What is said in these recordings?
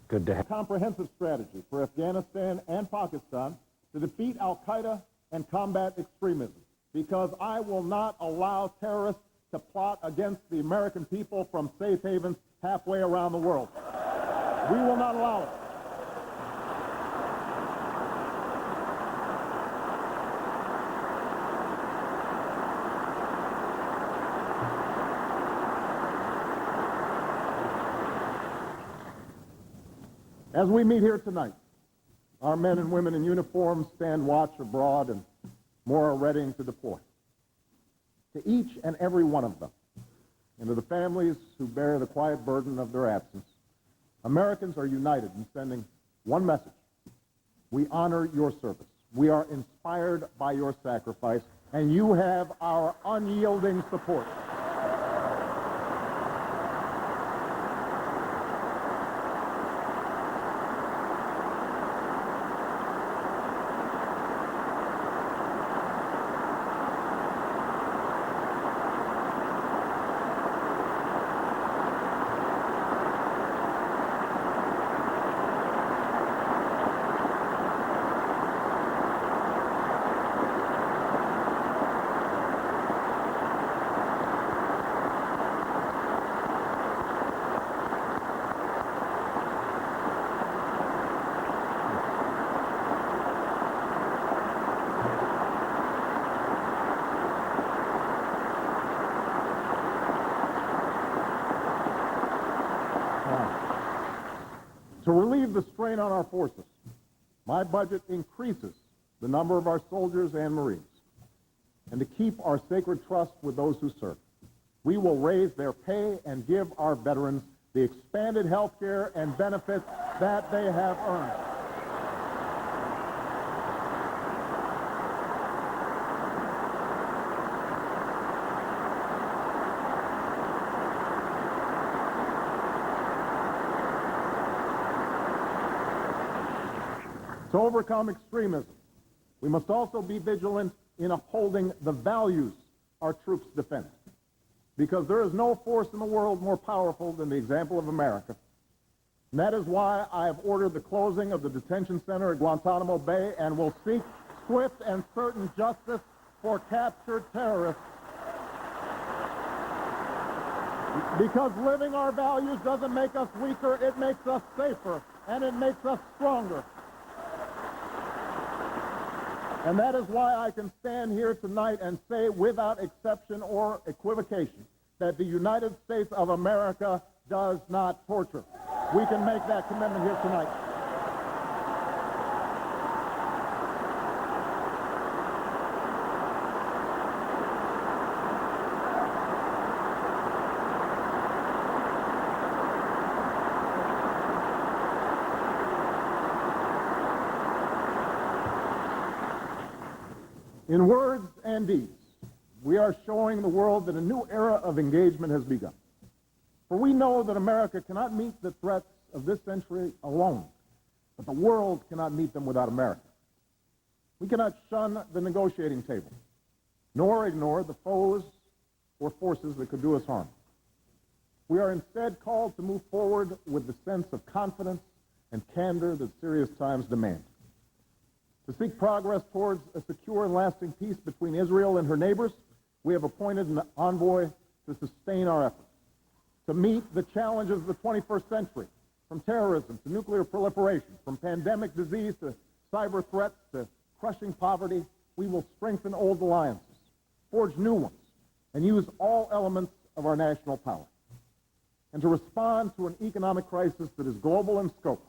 Good to have a comprehensive strategy for Afghanistan and Pakistan to defeat al-Qaeda and combat extremism, because I will not allow terrorists to plot against the American people from safe havens halfway around the world. We will not allow it. As we meet here tonight, our men and women in uniform stand watch abroad, and more are readying to deploy. To each and every one of them, and to the families who bear the quiet burden of their absence, Americans are united in sending one message. We honor your service. We are inspired by your sacrifice, and you have our unyielding support. To relieve the strain on our forces, my budget increases the number of our soldiers and Marines. And to keep our sacred trust with those who serve, we will raise their pay and give our veterans the expanded health care and benefits that they have earned. To overcome extremism, we must also be vigilant in upholding the values our troops defend, because there is no force in the world more powerful than the example of America. And that is why I have ordered the closing of the detention center at Guantanamo Bay and will seek swift and certain justice for captured terrorists. Because living our values doesn't make us weaker, it makes us safer, and it makes us stronger. And that is why I can stand here tonight and say without exception or equivocation that the United States of America does not torture. We can make that commitment here tonight. In words and deeds, we are showing the world that a new era of engagement has begun. For we know that America cannot meet the threats of this century alone, but the world cannot meet them without America. We cannot shun the negotiating table, nor ignore the foes or forces that could do us harm. We are instead called to move forward with the sense of confidence and candor that serious times demand. To seek progress towards a secure and lasting peace between Israel and her neighbors, we have appointed an envoy to sustain our efforts. To meet the challenges of the 21st century, from terrorism to nuclear proliferation, from pandemic disease to cyber threats to crushing poverty, we will strengthen old alliances, forge new ones, and use all elements of our national power. And to respond to an economic crisis that is global in scope,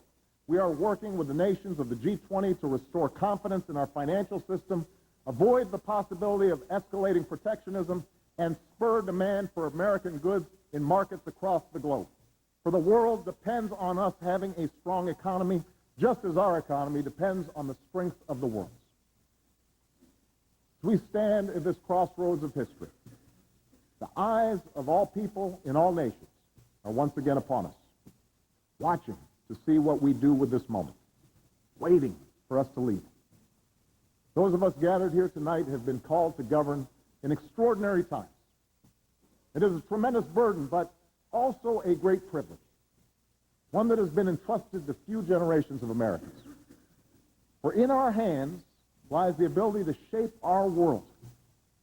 we are working with the nations of the G20 to restore confidence in our financial system, avoid the possibility of escalating protectionism, and spur demand for American goods in markets across the globe. For the world depends on us having a strong economy, just as our economy depends on the strength of the world's. As we stand at this crossroads of history, the eyes of all people in all nations are once again upon us, watching to see what we do with this moment, waiting for us to lead. Those of us gathered here tonight have been called to govern in extraordinary times. It is a tremendous burden, but also a great privilege. one that has been entrusted to few generations of Americans. For in our hands lies the ability to shape our world,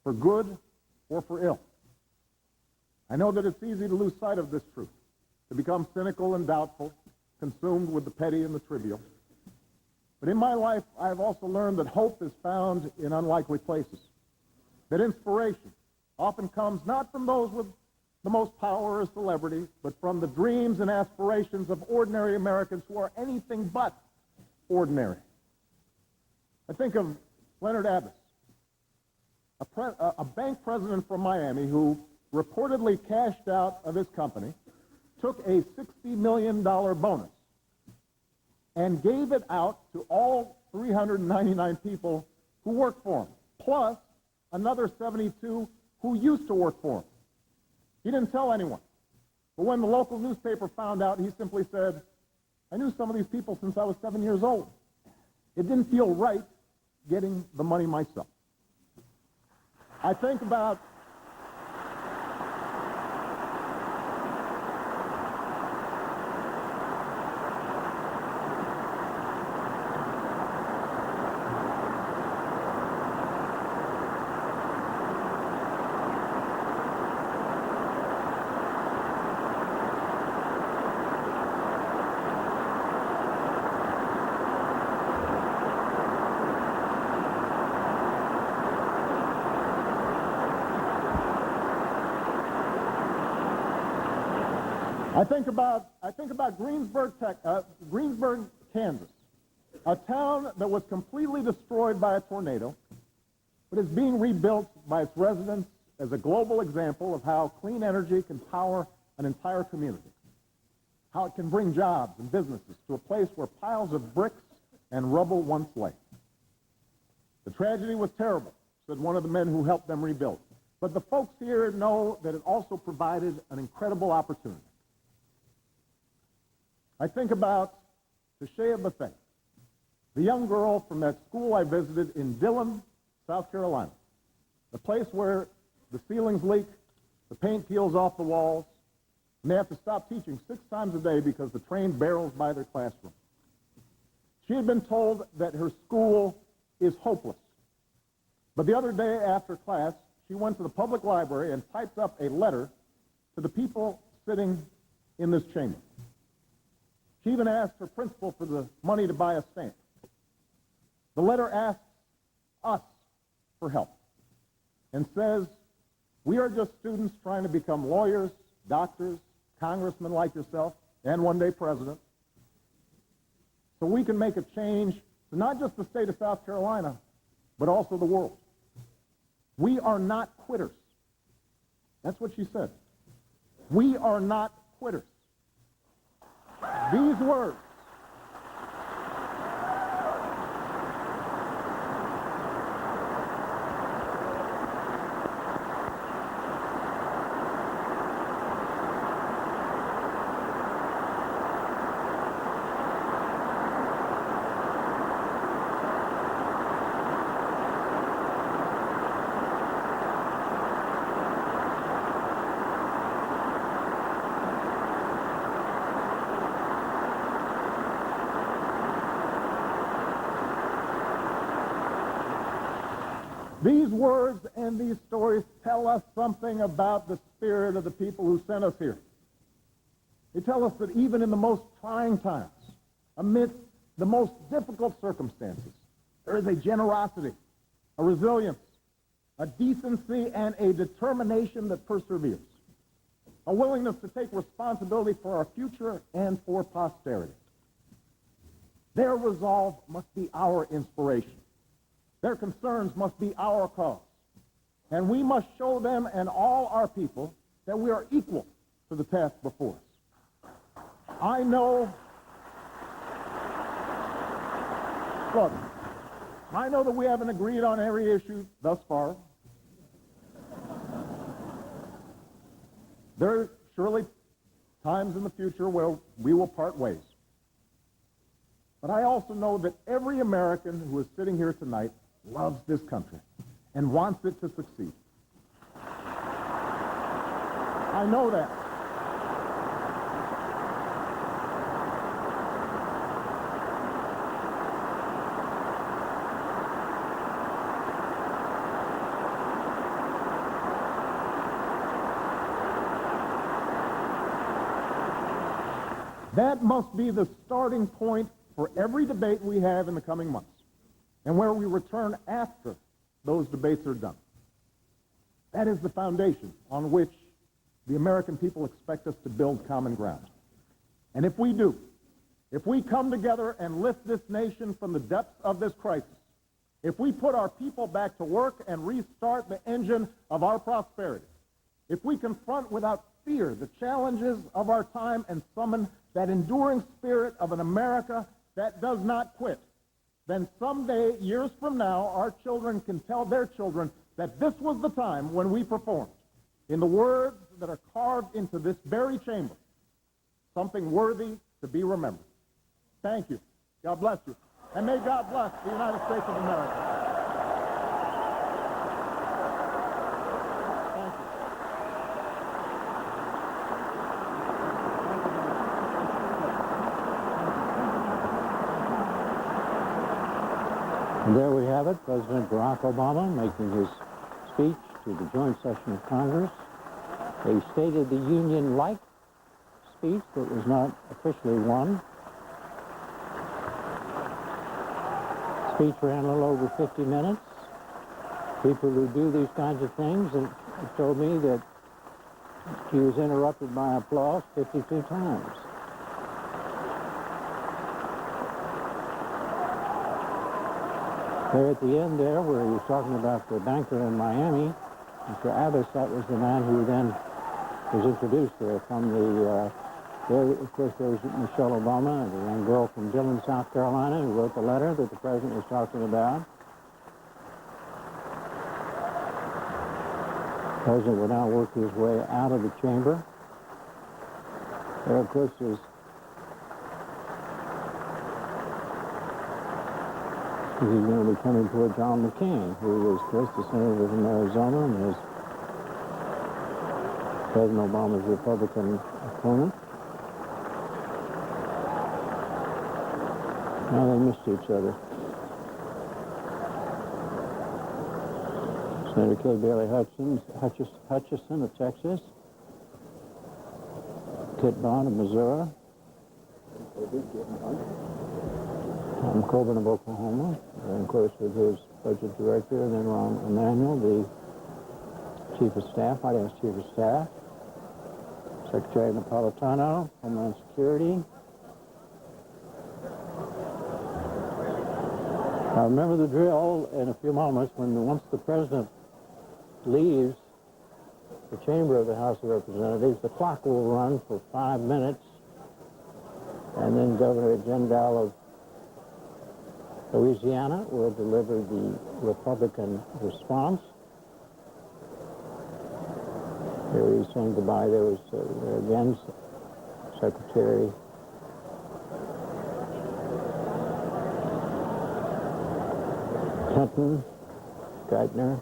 for good or for ill. I know that it's easy to lose sight of this truth, to become cynical and doubtful, consumed with the petty and the trivial. But in my life, I have also learned that hope is found in unlikely places, that inspiration often comes not from those with the most power or celebrity, but from the dreams and aspirations of ordinary Americans who are anything but ordinary. I think of Leonard Abbas, a bank president from Miami who reportedly cashed out of his company, took a $60 million bonus, and gave it out to all 399 people who worked for him, plus another 72 who used to work for him. He didn't tell anyone. But when the local newspaper found out, he simply said, I knew some of these people since I was 7 years old. It didn't feel right getting the money myself. I think about I think about Greensburg, Kansas, a town that was completely destroyed by a tornado, but is being rebuilt by its residents as a global example of how clean energy can power an entire community, how it can bring jobs and businesses to a place where piles of bricks and rubble once lay. The tragedy was terrible, said one of the men who helped them rebuild, but the folks here know that it also provided an incredible opportunity. I think about Tashea Buffet, the young girl from that school I visited in Dillon, South Carolina, the place where the ceilings leak, the paint peels off the walls, and they have to stop teaching 6 times a day because the train barrels by their classroom. She had been told that her school is hopeless. But the other day after class, she went to the public library and typed up a letter to the people sitting in this chamber. She even asked her principal for the money to buy a stamp. The letter asks us for help and says, we are just students trying to become lawyers, doctors, congressmen like yourself, and one day president, so we can make a change to not just the state of South Carolina, but also the world. We are not quitters. That's what she said. We are not quitters. These words These words and these stories tell us something about the spirit of the people who sent us here. They tell us that even in the most trying times, amidst the most difficult circumstances, there is a generosity, a resilience, a decency, and a determination that perseveres, a willingness to take responsibility for our future and for posterity. Their resolve must be our inspiration. Their concerns must be our cause. And we must show them and all our people that we are equal to the task before us. I know that we haven't agreed on every issue thus far. There are surely times in the future where we will part ways. But I also know that every American who is sitting here tonight loves this country and wants it to succeed. I know that. That must be the starting point for every debate we have in the coming months, and where we return after those debates are done. That is the foundation on which the American people expect us to build common ground. And if we do, if we come together and lift this nation from the depths of this crisis, if we put our people back to work and restart the engine of our prosperity, if we confront without fear the challenges of our time and summon that enduring spirit of an America that does not quit, then someday, years from now, our children can tell their children that this was the time when we performed, in the words that are carved into this very chamber, something worthy to be remembered. Thank you. God bless you. And may God bless the United States of America. Thank you. And there we have it, President Barack Obama making his speech to the joint session of Congress. A State of the Union-like speech that was not officially one. Speech ran a little over 50 minutes. People who do these kinds of things have told me that he was interrupted by applause 52 times. There at the end there, where he was talking about the banker in Miami, Mr. Abbas, that was the man who then was introduced there from the, there, of course, there was Michelle Obama, the young girl from Dillon, South Carolina, who wrote the letter that the president was talking about. The president will now work his way out of the chamber. There, of course, is he's going to be coming toward John McCain, who is, of course, the senator from Arizona and is President Obama's Republican opponent. Now they missed each other. Senator K. Bailey Hutchison of Texas, Kit Bond of Missouri, Tom Coburn of Oklahoma, and of course with his budget director, and then Ron Emanuel, the Chief of Staff, White House Chief of Staff, Secretary Napolitano, Homeland Security. Now remember the drill in a few moments. Once the president leaves the chamber of the House of Representatives, the clock will run for 5 minutes, and then Governor Jindal of Louisiana will deliver the Republican response. Here he's saying goodbye. There was, there again, Secretary Clinton, Geithner.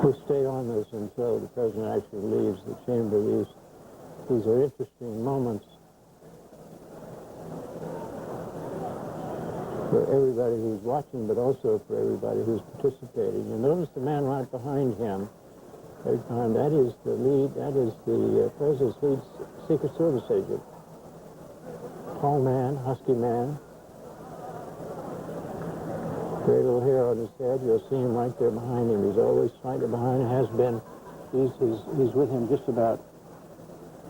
We'll stay on this until the president actually leaves the chamber. These are interesting moments for everybody who's watching, but also for everybody who's participating. You notice the man right behind him. Every time, that is the lead, that is the president's lead Secret Service agent. Tall man, husky man. Very little hair on his head. You'll see him right there behind him. He's always slightly behind, has been. He's with him just about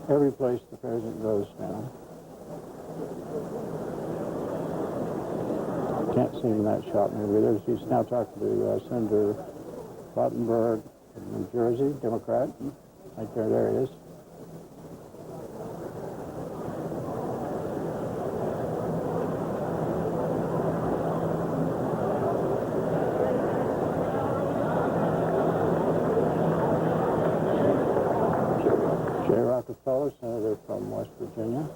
every place the president goes now. Can't see him in that shot maybe. He's now talking to Senator Rottenberg of New Jersey, Democrat. Right there, there he is. Senator from West Virginia,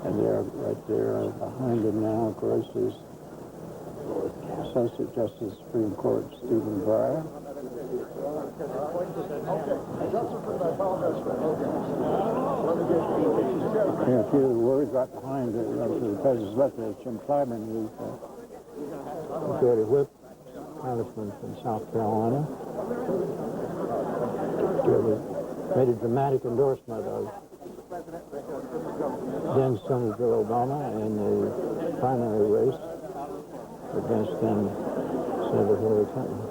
and there, right there behind him now, of course, is Associate Justice of the Supreme Court Stephen Breyer. Here, a few words right behind the president's left there, Jim Clyburn, who's Majority Whip, congressman from South Carolina. Made a dramatic endorsement of then Senator Obama in the primary race against then Senator Hillary Clinton.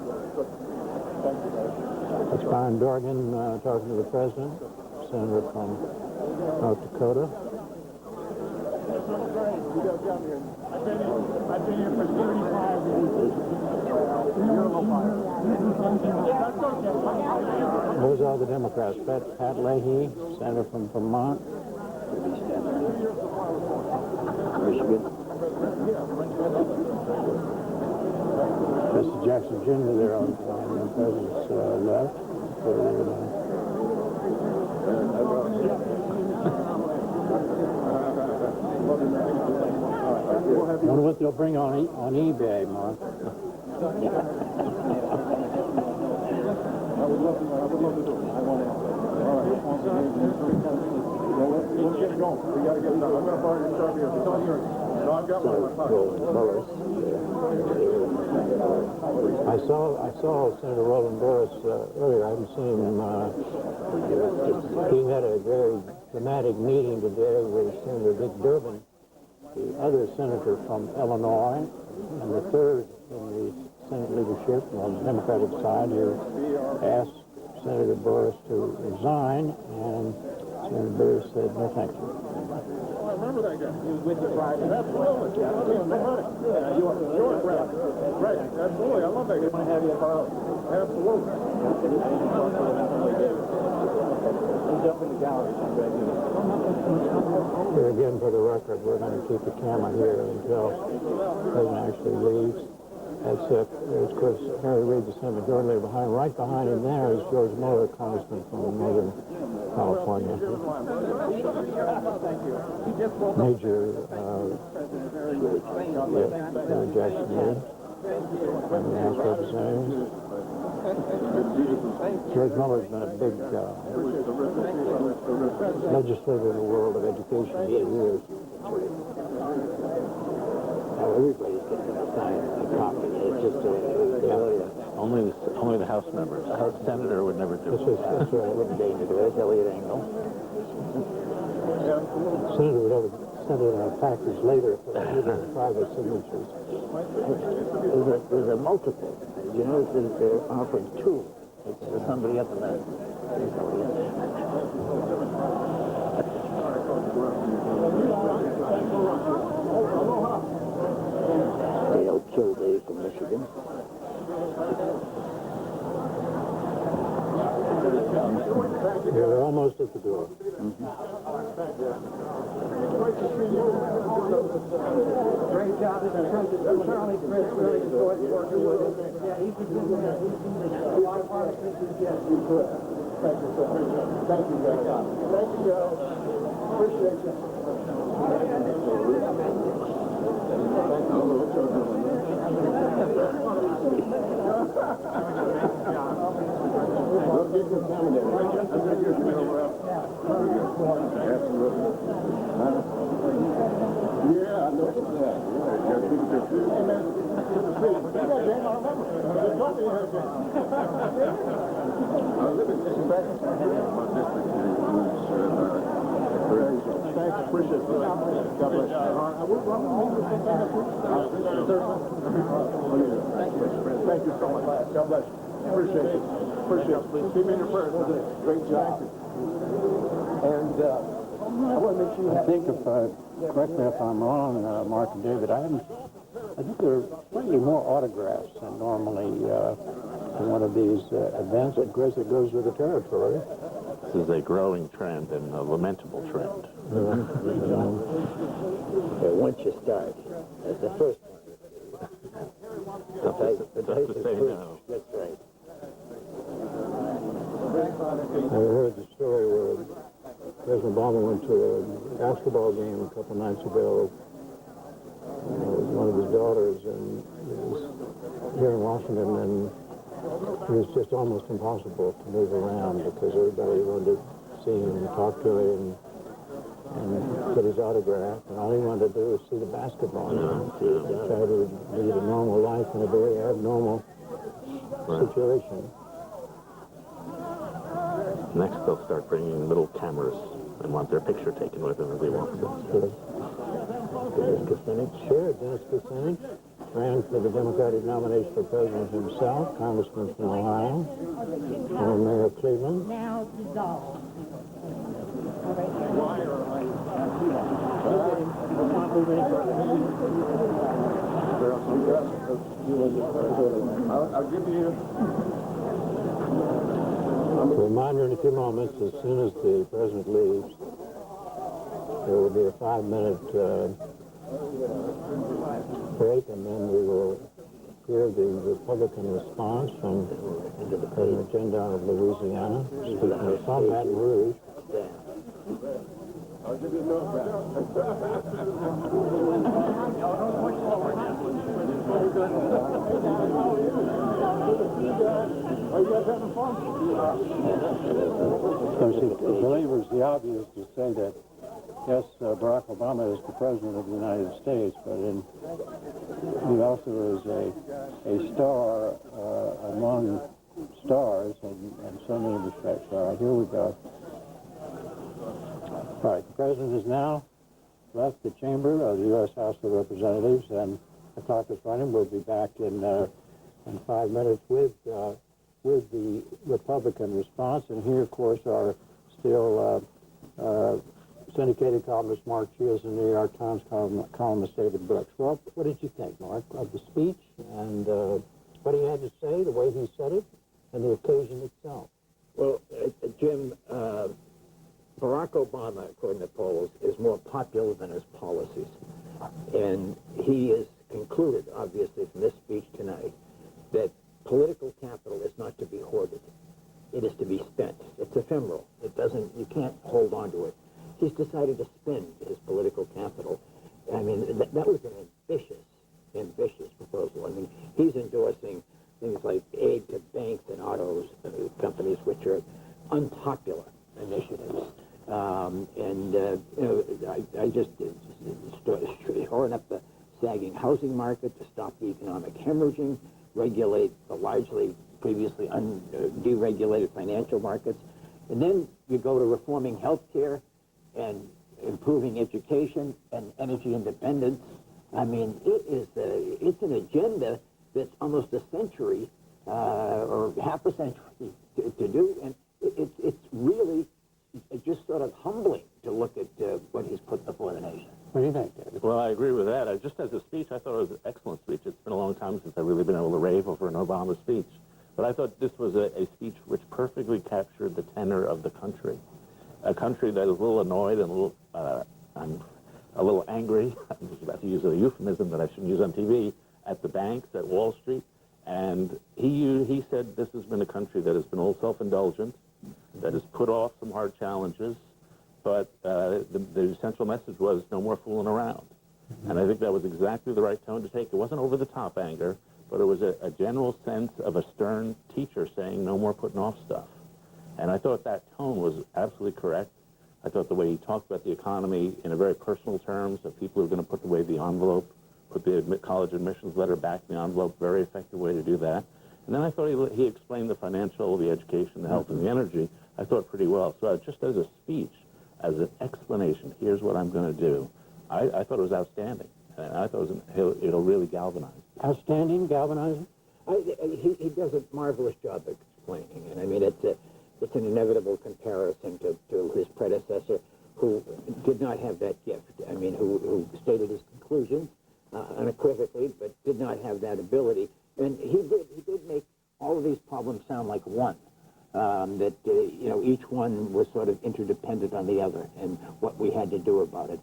That's Byron Dorgan talking to the president, senator from North Dakota. I've been here for 35 years. Those are the Democrats. Pat Leahy, senator from Vermont. Michigan. Mr. Jackson Jr. there on the president's left. I wonder what they'll bring on eBay, Mark. I would love to do it. I want to. All right. Let's get going. We got to get it done. I'm going to borrow your sharpie here. It's on yours. No, I've got one in my pocket. I saw Senator Roland Burris earlier. I haven't seen him. He had a very dramatic meeting today with Senator Dick Durbin, the other senator from Illinois, and the third in the Senate leadership on the Democratic side, who asked Senator Burris to resign, and Senator Burris said, no, thank you. I remember that guy. He was with you Friday. Absolutely. Yeah, you're right. Absolutely. I love that guy. I want to have you involved. Absolutely. He's up in the gallery. Here again, for the record, we're going to keep the camera here until the president actually leaves. That's it. There's Chris Harry Reid, the Senate Majority Leader, behind. Right behind him there is George Miller, Congressman from Northern California. Major Jackson Reid, House Representative. George Miller's been a big legislator in the world of education for years. Everybody's getting a copy. It's just only the House members. A House senator would never do it. That's right. I wouldn't deign to do it. Elliot Engel. Senator would ever send in our package later for private signatures. There's a multiple. You notice that they're offering two. There's somebody up in there. Dale Kilday from Michigan. Yeah, they're almost at the door. Great job. Certainly Chris really enjoyed working with him. Yeah, he's a good man. A lot of politicians, yes, you could. Thank you, sir. Thank you, guys. Thank you, guys. Appreciate you. Don't get contaminated. Absolutely. Yeah, I know that. Hey, man, good to see you. You got Jane, I remember. Good talking to you, Jane. Thanks, appreciate it. God bless you. I will run the meeting sometime this week. Thank you so much. God bless you. Appreciate it. Appreciate it. Keep me in your prayers. Great job. And I want to make sure you I think correct me if I'm wrong, Mark and David, I think there are slightly more autographs than normally in one of these events. Of course, it goes with the territory. This is a growing trend and a lamentable trend. Once you start, that's the first one. Tough to say no. That's right. I heard the story where President Obama went to a basketball game a couple nights ago with one of his daughters, and he was here in Washington, and It was just almost impossible to move around because everybody wanted to see him and talk to him and get his autograph, and all he wanted to do was see the basketball. Try to lead a normal life in a very abnormal situation. Next, they'll start bringing little cameras and want their picture taken with them as they walk in. Dennis Kucinich, sure, Dennis Kucinich ran for the Democratic nomination for president himself, congressman from Ohio, former mayor of Cleveland. Now dissolved. I'll give you... A reminder in a few moments, as soon as the president leaves, there will be a 5-minute break, and then we will hear the Republican response from President Gendon of Louisiana, speaking from Baton Rouge. I'll give you a note back. Are you guys having fun? I believe it was the obvious to say that, yes, Barack Obama is the president of the United States, but he also is a star among stars in so many respects. All right, here we go. All right, the president has now left the chamber of the U.S. House of Representatives, and the clock is running. We'll be back in 5 minutes with the Republican response. And here, of course, are still syndicated columnist Mark Shields and New York Times columnist David Brooks. Well, what did you think, Mark, of the speech and what he had to say, the way he said it, and the occasion itself? Well, Jim, Barack Obama, according to polls, is more popular than his policies. And he has concluded, obviously, from this speech tonight, that political capital is not to be hoarded. It is to be spent. It's ephemeral. You can't hold on to it. He's decided to spend his political capital. I mean, that was an ambitious proposal. I mean, he's endorsing things like aid to banks and autos companies, which are unpopular initiatives. I just shoring up the sagging housing market to stop the economic hemorrhaging, regulate the largely previously deregulated financial markets, and then you go to reforming health care and improving education and energy independence. I mean, it's an agenda that's almost a century or half a century to do, and it's really just sort of humbling to look at what he's put before the nation. What do you think, David? Well, I agree with that. Just as a speech, I thought it was an excellent speech. It's been a long time since I've really been able to rave over an Obama speech. But I thought this was a speech which perfectly captured the tenor of the country. A country that is a little annoyed and a little angry. I'm just about to use a euphemism that I shouldn't use on TV, at the banks, at Wall Street. And he said this has been a country that has been all self-indulgent, that has put off some hard challenges, but the central message was no more fooling around. And I think that was exactly the right tone to take. It wasn't over-the-top anger, but it was a general sense of a stern teacher saying no more putting off stuff. And I thought that tone was absolutely correct. I thought the way he talked about the economy in a very personal terms, of people who are going to put away the envelope, put the college admissions letter back in the envelope, very effective way to do that. And then I thought he explained the financial, the education, the health, and the energy, I thought pretty well. So just as a speech, as an explanation, here's what I'm going to do, I thought it was outstanding. And I thought it'll really galvanize. Outstanding, galvanizing? He does a marvelous job of explaining, and I mean, it's an inevitable comparison to his predecessor, who did not have that gift. I mean, who stated his conclusions unequivocally, but did not have that ability. And he did make all of these problems sound like one. That each one was sort of interdependent on the other, and what we had to do about it.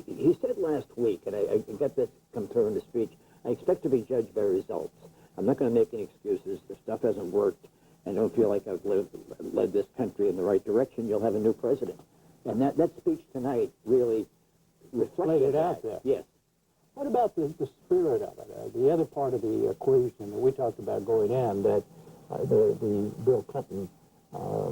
He said last week, and I got this come through in the speech, I expect to be judged by results. I'm not going to make any excuses. If stuff hasn't worked, and don't feel like I've led this country in the right direction, you'll have a new president. And that speech tonight really reflected it out there. Yes. What about the spirit of it? The other part of the equation that we talked about going in, that the Bill Clinton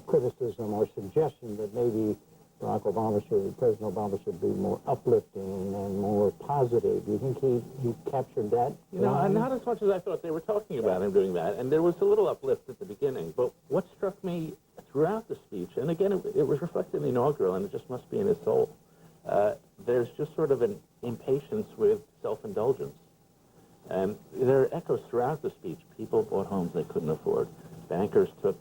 criticism or suggestion that maybe President Obama should be more uplifting and more positive. Do you think he captured that? You know, not as much as I thought they were talking about him doing that. And there was a little uplift at the beginning. But what struck me throughout the speech, and again, it was reflected in the inaugural, and it just must be in his soul, there's just sort of an impatience with self-indulgence. And there are echoes throughout the speech. People bought homes they couldn't afford. Bankers took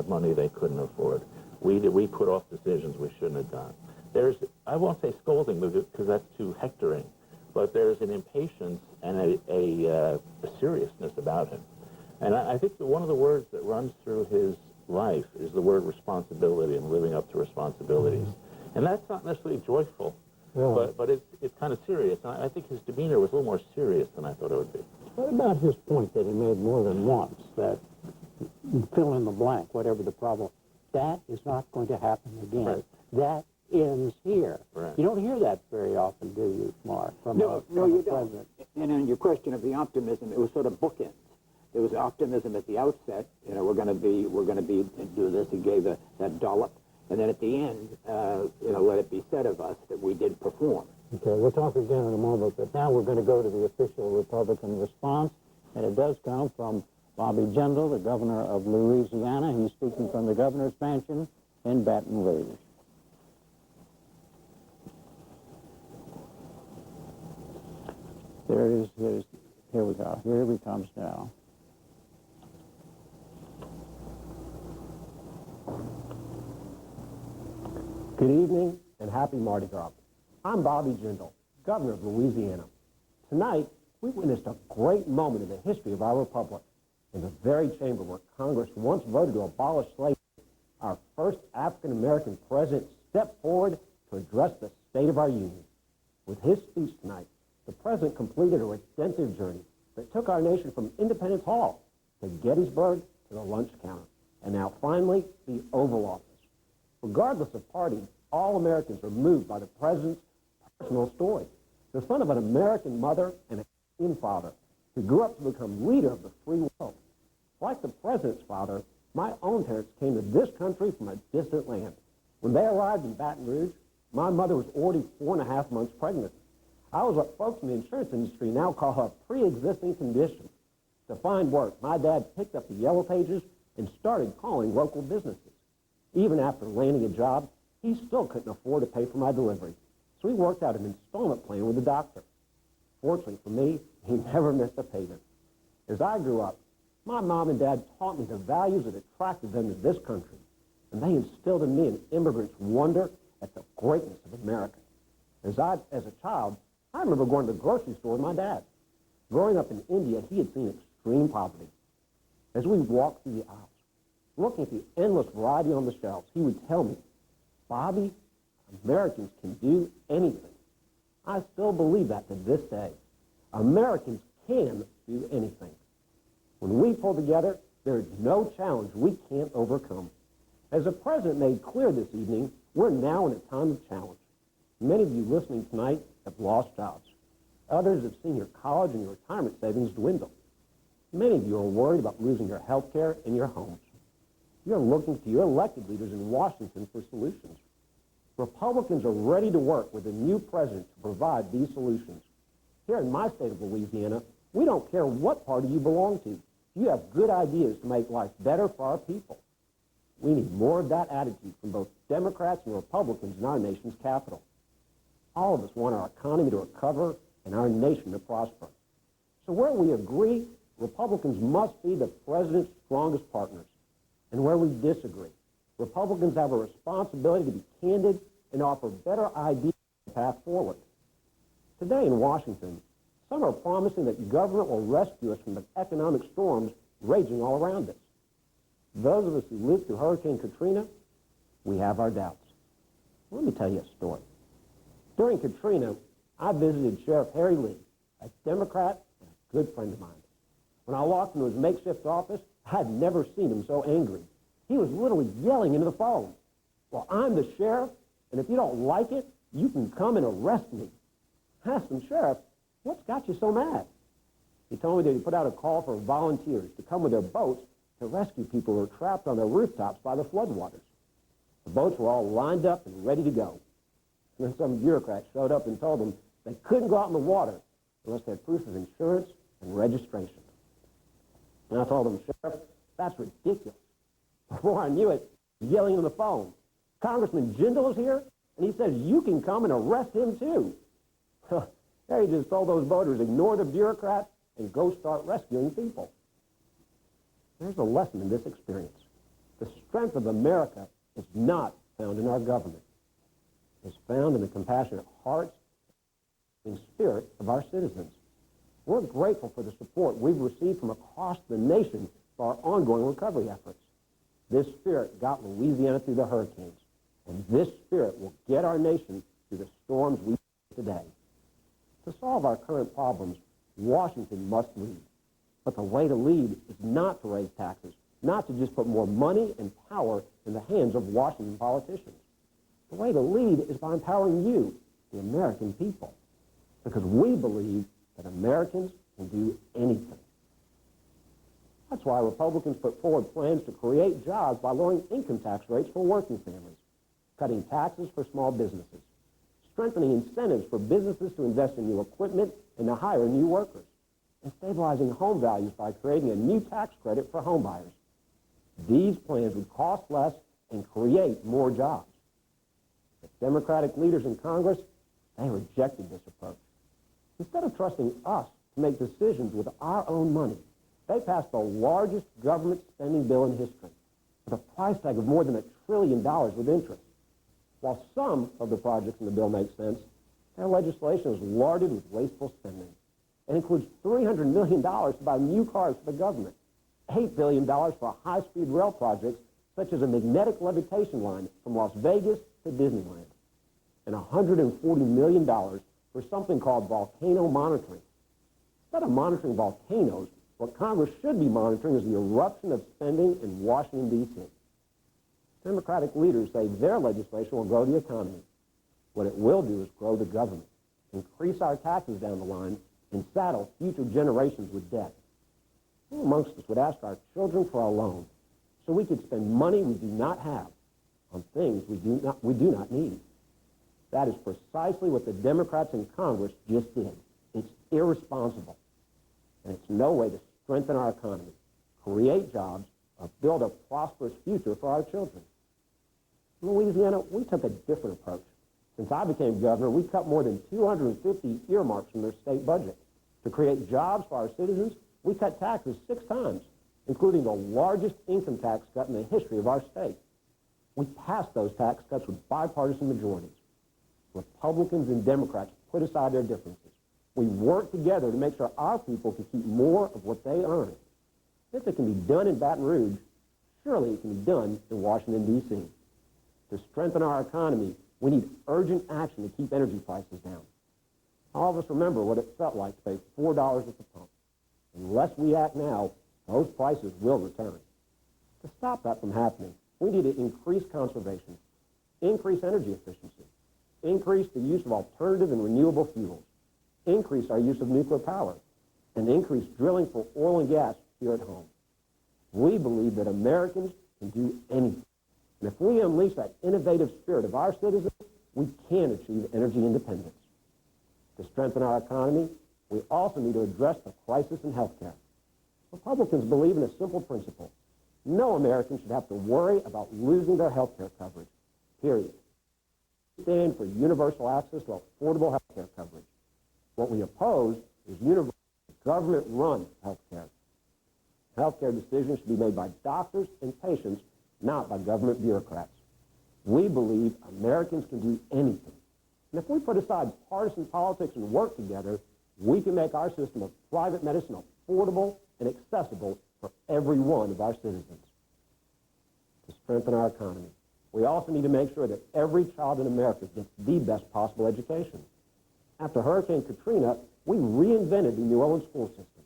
money they couldn't afford. We put off decisions we shouldn't have done. There's, I won't say scolding because that's too hectoring, but there's an impatience and a seriousness about him. And I think that one of the words that runs through his life is the word responsibility and living up to responsibilities. And that's not necessarily joyful, but it's kind of serious. And I think his demeanor was a little more serious than I thought it would be. What about his point that he made more than once, that fill in the blank, whatever the problem, that is not going to happen again. Right. That ends here. Right. You don't hear that very often, do you, Mark? No, you don't. And on your question of the optimism, it was sort of bookends. There was optimism at the outset. You know, we're going to do this. He gave that dollop, and then at the end, let it be said of us that we did perform. Okay, we'll talk again in a moment, but now we're going to go to the official Republican response, and it does come from Bobby Jindal, the governor of Louisiana. He's speaking from the governor's mansion in Baton Rouge. There is his, here we go, here he comes now. Good evening and happy Mardi Gras. I'm Bobby Jindal, governor of Louisiana. Tonight, we witnessed a great moment in the history of our republic. In the very chamber where Congress once voted to abolish slavery, our first African-American president stepped forward to address the state of our union. With his speech tonight, the president completed a redemptive journey that took our nation from Independence Hall to Gettysburg to the lunch counter, and now finally the Oval Office. Regardless of party, all Americans are moved by the president's personal story. The son of an American mother and a Canadian father who grew up to become leader of the free world. Like the president's father, my own parents came to this country from a distant land. When they arrived in Baton Rouge, my mother was already 4.5 months pregnant. I was what folks in the insurance industry now call a pre-existing condition. To find work, my dad picked up the yellow pages and started calling local businesses. Even after landing a job, he still couldn't afford to pay for my delivery. So he worked out an installment plan with the doctor. Fortunately for me, he never missed a payment. As I grew up, my mom and dad taught me the values that attracted them to this country, and they instilled in me an immigrant's wonder at the greatness of America. As a child, I remember going to the grocery store with my dad. Growing up in India, he had seen extreme poverty. As we walked through the aisles, looking at the endless variety on the shelves, he would tell me, Bobby, Americans can do anything. I still believe that to this day. Americans can do anything. When we pull together, there is no challenge we can't overcome. As the president made clear this evening, we're now in a time of challenge. Many of you listening tonight have lost jobs. Others have seen your college and your retirement savings dwindle. Many of you are worried about losing your health care and your homes. You're looking to your elected leaders in Washington for solutions. Republicans are ready to work with a new president to provide these solutions. Here in my state of Louisiana, we don't care what party you belong to. You have good ideas to make life better for our people. We need more of that attitude from both Democrats and Republicans in our nation's capital. All of us want our economy to recover and our nation to prosper. So where we agree, Republicans must be the president's strongest partners. And where we disagree, Republicans have a responsibility to be candid and offer better ideas on the path forward. Today in Washington, some are promising that government will rescue us from the economic storms raging all around us. Those of us who lived through Hurricane Katrina, we have our doubts. Let me tell you a story. During Katrina, I visited Sheriff Harry Lee, a Democrat and a good friend of mine. When I walked into his makeshift office, I had never seen him so angry. He was literally yelling into the phone. Well, I'm the sheriff, and if you don't like it, you can come and arrest me. I asked him, Sheriff, What's got you so mad? He told me that he put out a call for volunteers to come with their boats to rescue people who were trapped on their rooftops by the floodwaters. The boats were all lined up and ready to go. And then some bureaucrats showed up and told them they couldn't go out in the water unless they had proof of insurance and registration. And I told them, Sheriff, that's ridiculous. Before I knew it, yelling on the phone, Congressman Jindal is here, and he says you can come and arrest him too. There he just told those voters, ignore the bureaucrats and go start rescuing people. There's a lesson in this experience. The strength of America is not found in our government. It's found in the compassionate hearts and spirit of our citizens. We're grateful for the support we've received from across the nation for our ongoing recovery efforts. This spirit got Louisiana through the hurricanes, and this spirit will get our nation through the storms we face today. To solve our current problems, Washington must lead. But the way to lead is not to raise taxes, not to just put more money and power in the hands of Washington politicians. The way to lead is by empowering you, the American people, because we believe that Americans can do anything. That's why Republicans put forward plans to create jobs by lowering income tax rates for working families, cutting taxes for small businesses, strengthening incentives for businesses to invest in new equipment and to hire new workers, and stabilizing home values by creating a new tax credit for home buyers. These plans would cost less and create more jobs. The Democratic leaders in Congress, they rejected this approach. Instead of trusting us to make decisions with our own money, they passed the largest government spending bill in history with a price tag of more than $1 trillion with interest. While some of the projects in the bill make sense, their legislation is larded with wasteful spending. It includes $300 million to buy new cars for the government, $8 billion for high-speed rail projects such as a magnetic levitation line from Las Vegas to Disneyland, and $140 million for something called volcano monitoring. Instead of monitoring volcanoes, what Congress should be monitoring is the eruption of spending in Washington, D.C. Democratic leaders say their legislation will grow the economy. What it will do is grow the government, increase our taxes down the line, and saddle future generations with debt. Who amongst us would ask our children for a loan so we could spend money we do not have on things we do not need? That is precisely what the Democrats in Congress just did. It's irresponsible, and it's no way to strengthen our economy, create jobs, or build a prosperous future for our children. In Louisiana, we took a different approach. Since I became governor, we cut more than 250 earmarks from their state budget. To create jobs for our citizens, we cut taxes 6 times, including the largest income tax cut in the history of our state. We passed those tax cuts with bipartisan majorities. Republicans and Democrats put aside their differences. We worked together to make sure our people could keep more of what they earn. If it can be done in Baton Rouge, surely it can be done in Washington, D.C. To strengthen our economy, we need urgent action to keep energy prices down. All of us remember what it felt like to pay $4 at the pump. Unless we act now, those prices will return. To stop that from happening, we need to increase conservation, increase energy efficiency, increase the use of alternative and renewable fuels, increase our use of nuclear power, and increase drilling for oil and gas here at home. We believe that Americans can do anything. And if we unleash that innovative spirit of our citizens, we can achieve energy independence. To strengthen our economy, we also need to address the crisis in health care. Republicans believe in a simple principle. No American should have to worry about losing their health care coverage, period. We stand for universal access to affordable health care coverage. What we oppose is universal government-run health care. Health care decisions should be made by doctors and patients, not by government bureaucrats. We believe Americans can do anything. And if we put aside partisan politics and work together, we can make our system of private medicine affordable and accessible for every one of our citizens. To strengthen our economy, we also need to make sure that every child in America gets the best possible education. After Hurricane Katrina, we reinvented the New Orleans school system,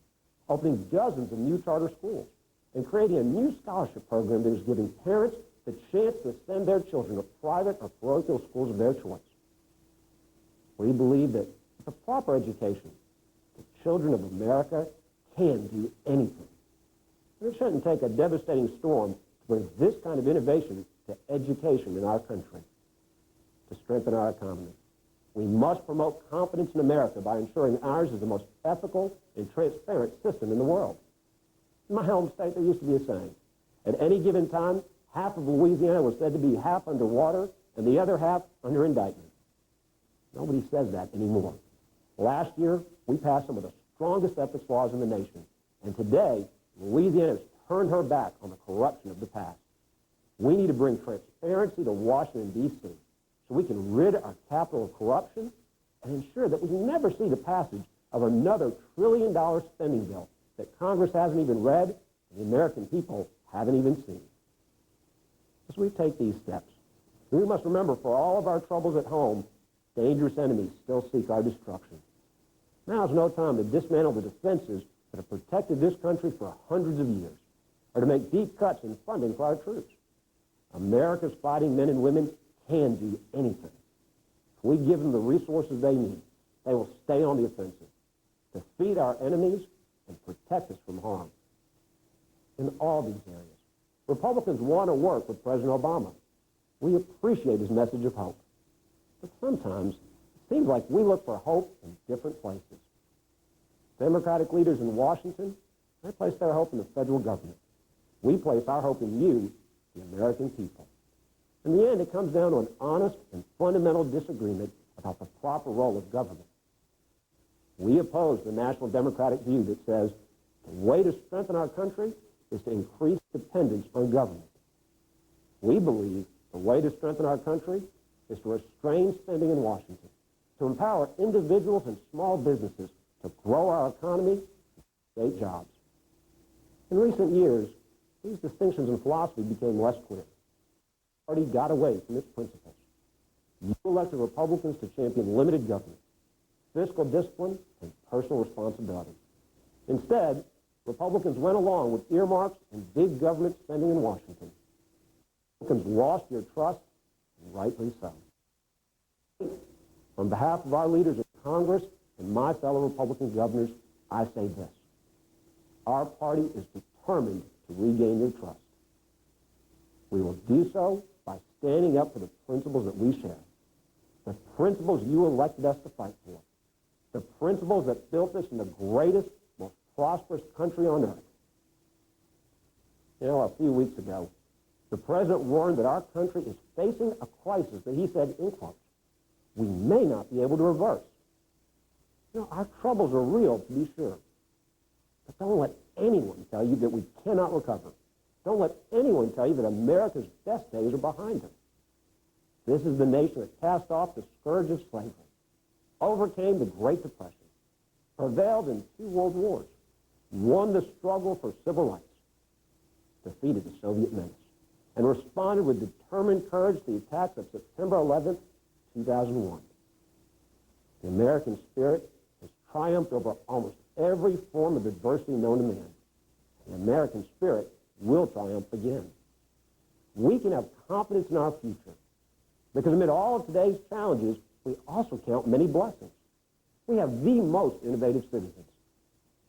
opening dozens of new charter schools and creating a new scholarship program that is giving parents the chance to send their children to private or parochial schools of their choice. We believe that with a proper education, children of America can do anything. And it shouldn't take a devastating storm to bring this kind of innovation to education in our country, to strengthen our economy. We must promote confidence in America by ensuring ours is the most ethical and transparent system in the world. In my home state, there used to be a saying. At any given time, half of Louisiana was said to be half underwater and the other half under indictment. Nobody says that anymore. Last year, we passed some of the strongest ethics laws in the nation. And today, Louisiana has turned her back on the corruption of the past. We need to bring transparency to Washington, D.C., so we can rid our capital of corruption and ensure that we never see the passage of another $1 trillion spending bill that Congress hasn't even read and the American people haven't even seen. As we take these steps, we must remember, for all of our troubles at home, dangerous enemies still seek our destruction. Now is no time to dismantle the defenses that have protected this country for hundreds of years, or to make deep cuts in funding for our troops. America's fighting men and women can do anything. If we give them the resources they need, they will stay on the offensive, defeat our enemies, and protect us from harm. In all these areas, Republicans want to work with President Obama. We appreciate his message of hope. But sometimes it seems like we look for hope in different places. Democratic leaders in Washington, they place their hope in the federal government. We place our hope in you, the American people. In the end, it comes down to an honest and fundamental disagreement about the proper role of government. We oppose the National Democratic view that says the way to strengthen our country is to increase dependence on government. We believe the way to strengthen our country is to restrain spending in Washington, to empower individuals and small businesses to grow our economy and create jobs. In recent years, these distinctions in philosophy became less clear. The party got away from its principles. You elected Republicans to champion limited government, fiscal discipline, and personal responsibility. Instead, Republicans went along with earmarks and big government spending in Washington. Republicans lost your trust, and rightly so. On behalf of our leaders in Congress and my fellow Republican governors, I say this. Our party is determined to regain your trust. We will do so by standing up for the principles that we share, the principles you elected us to fight for, the principles that built us in the greatest, most prosperous country on earth. You know, a few weeks ago, the president warned that our country is facing a crisis that he said, in quotes, we may not be able to reverse. You know, our troubles are real, to be sure. But don't let anyone tell you that we cannot recover. Don't let anyone tell you that America's best days are behind us. This is the nation that cast off the scourge of slavery, overcame the Great Depression, prevailed in 2 world wars, won the struggle for civil rights, defeated the Soviet menace, and responded with determined courage to the attacks of September 11th, 2001. The American spirit has triumphed over almost every form of adversity known to man. The American spirit will triumph again. We can have confidence in our future because amid all of today's challenges, we also count many blessings. We have the most innovative citizens,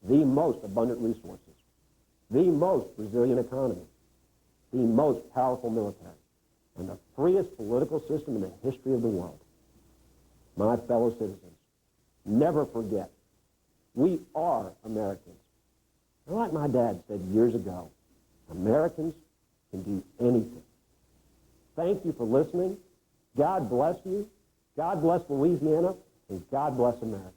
the most abundant resources, the most resilient economy, the most powerful military, and the freest political system in the history of the world. My fellow citizens, never forget, we are Americans. And like my dad said years ago, Americans can do anything. Thank you for listening. God bless you. God bless Louisiana, and God bless America.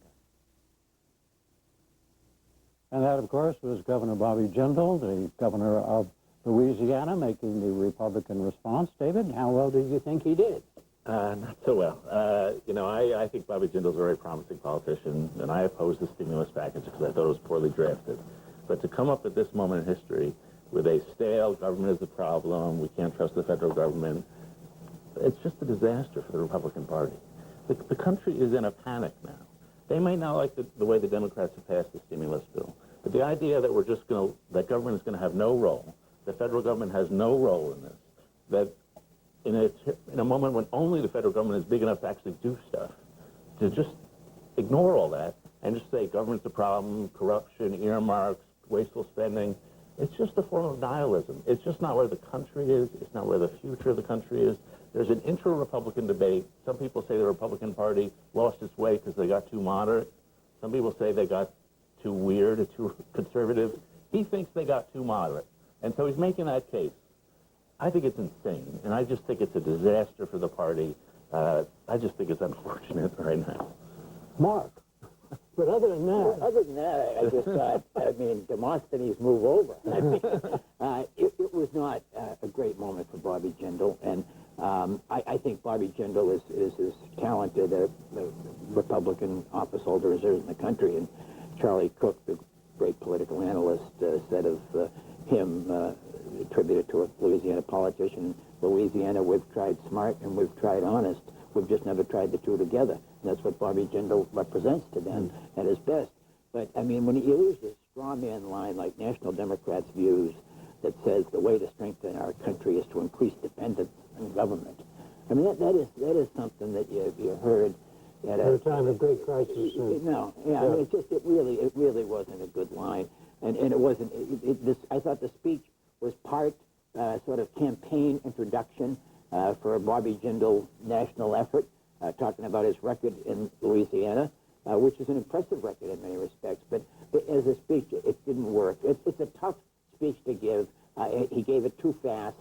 And that, of course, was Governor Bobby Jindal, the governor of Louisiana, making the Republican response. David, how well do you think he did? Not so well. You know, I think Bobby Jindal's a very promising politician, and I opposed the stimulus package because I thought it was poorly drafted. But to come up at this moment in history with a stale government is the problem, we can't trust the federal government, it's just a disaster for the Republican Party. The country is in a panic now. They might not like the way the Democrats have passed the stimulus bill, but the idea that that government is going to have no role, the federal government has no role in this, that in a moment when only the federal government is big enough to actually do stuff, to just ignore all that and just say government's a problem, corruption, earmarks, wasteful spending, it's just a form of nihilism. It's just not where the country is. It's not where the future of the country is. There's an intra-Republican debate. Some people say the Republican Party lost its way because they got too moderate. Some people say they got too weird or too conservative. He thinks they got too moderate. And so he's making that case. I think it's insane, and I just think it's a disaster for the party. I just think it's unfortunate right now. Mark. But other than that, I just thought, I mean, Demosthenes move over. I mean, it was not a great moment for Bobby Jindal, and I think Bobby Jindal is as talented a Republican office holder as there is in the country. And Charlie Cook, the great political analyst, said of him, attributed to a Louisiana politician, Louisiana, we've tried smart and we've tried honest. We've just never tried the two together. And that's what Bobby Jindal represents to them at his best. But, I mean, when he used a straw man line like National Democrats' views that says the way to strengthen our country is to increase dependence on government, I mean, that is something that you heard at a time of great crisis. No, yeah, I mean, it really wasn't a good line. And it wasn't, I thought the speech was part sort of campaign introduction for a Bobby Jindal national effort, talking about his record in Louisiana, which is an impressive record in many respects. But as a speech, it didn't work. It's a tough speech to give. He gave it too fast.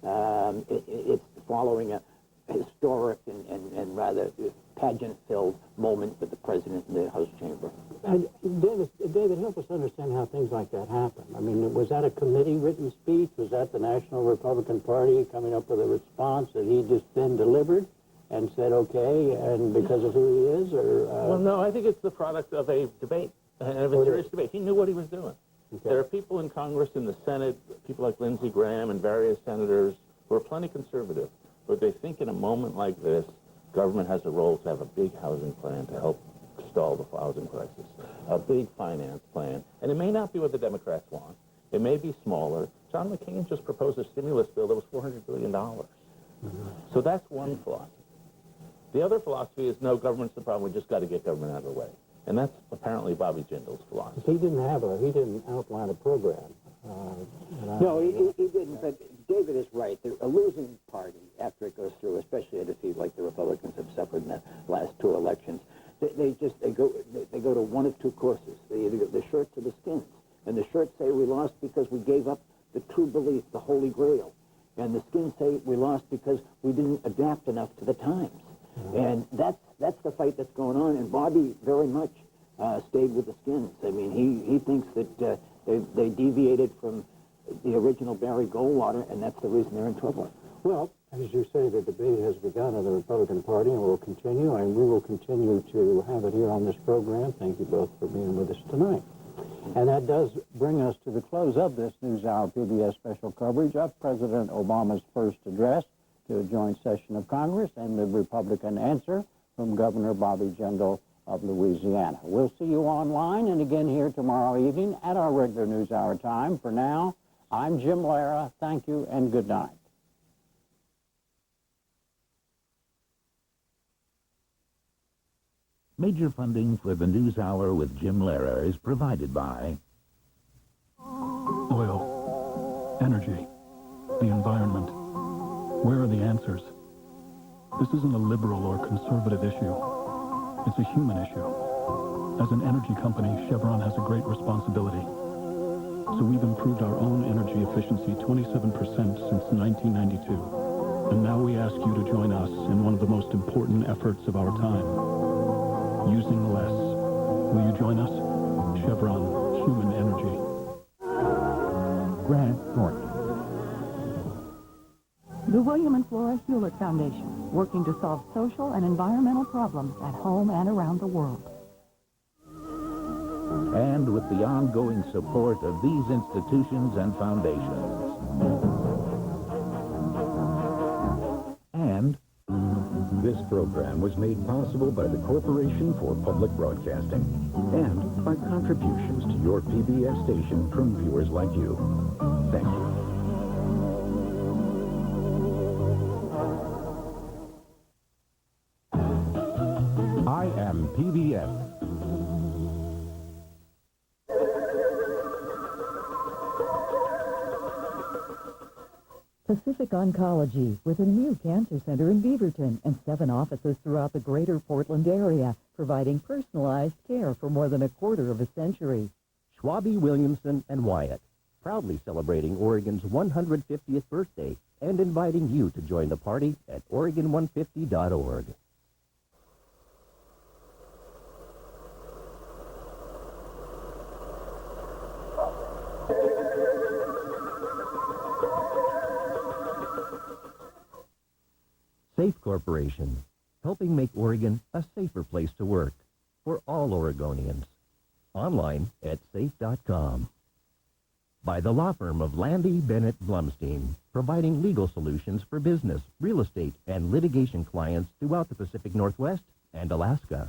It's following a historic and rather pageant-filled moment with the president in the House chamber. And David, help us understand how things like that happen. I mean, was that a committee-written speech? Was that the National Republican Party coming up with a response that he just then delivered and said, okay, and because of who he is? Or Well, no, I think it's the product of a debate, of a serious debate. He knew what he was doing. Okay. There are people in Congress, in the Senate, people like Lindsey Graham and various senators who are plenty conservative, but they think in a moment like this, government has a role to have a big housing plan to help stall the housing crisis, a big finance plan. And it may not be what the Democrats want. It may be smaller. John McCain just proposed a stimulus bill that was $400 billion. So that's one philosophy. The other philosophy is, no, government's the problem. We just got to get government out of the way. And that's apparently Bobby Jindal's philosophy. He didn't outline a program. No, he didn't. But David is right. A losing party, after it goes through, especially a defeat like the Republicans have suffered in the last two elections, they go to one of two courses. They either go the shirts or the skins. And the shirts say we lost because we gave up the true belief, the Holy Grail. And the skins say we lost because we didn't adapt enough to the times. And that's the fight that's going on. And Bobby very much stayed with the skins. I mean, he thinks that they deviated from the original Barry Goldwater, and that's the reason they're in trouble. Well, as you say, the debate has begun in the Republican Party and will continue, and we will continue to have it here on this program. Thank you both for being with us tonight. And that does bring us to the close of this NewsHour PBS special coverage of President Obama's first address to a joint session of Congress and the Republican answer from Governor Bobby Jindal of Louisiana. We'll see you online and again here tomorrow evening at our regular NewsHour time. For now, I'm Jim Lara. Thank you and good night. Major funding for the NewsHour with Jim Lara is provided by oil, energy, the environment. Where are the answers? This isn't a liberal or conservative issue. It's a human issue. As an energy company, Chevron has a great responsibility. So we've improved our own energy efficiency 27% since 1992. And now we ask you to join us in one of the most important efforts of our time. Using less. Will you join us? Chevron, human energy. Grant Thornton. The William and Flora Hewlett Foundation, working to solve social and environmental problems at home and around the world. And with the ongoing support of these institutions and foundations. And this program was made possible by the Corporation for Public Broadcasting and by contributions to your PBS station from viewers like you. Thank you. I am PBS. Pacific Oncology, with a new cancer center in Beaverton and 7 offices throughout the greater Portland area, providing personalized care for more than a quarter of a century. Schwabe, Williamson, and Wyatt, proudly celebrating Oregon's 150th birthday and inviting you to join the party at Oregon150.org. Safe Corporation, helping make Oregon a safer place to work for all Oregonians. Online at safe.com. By the law firm of Landy Bennett Blumstein, providing legal solutions for business, real estate, and litigation clients throughout the Pacific Northwest and Alaska.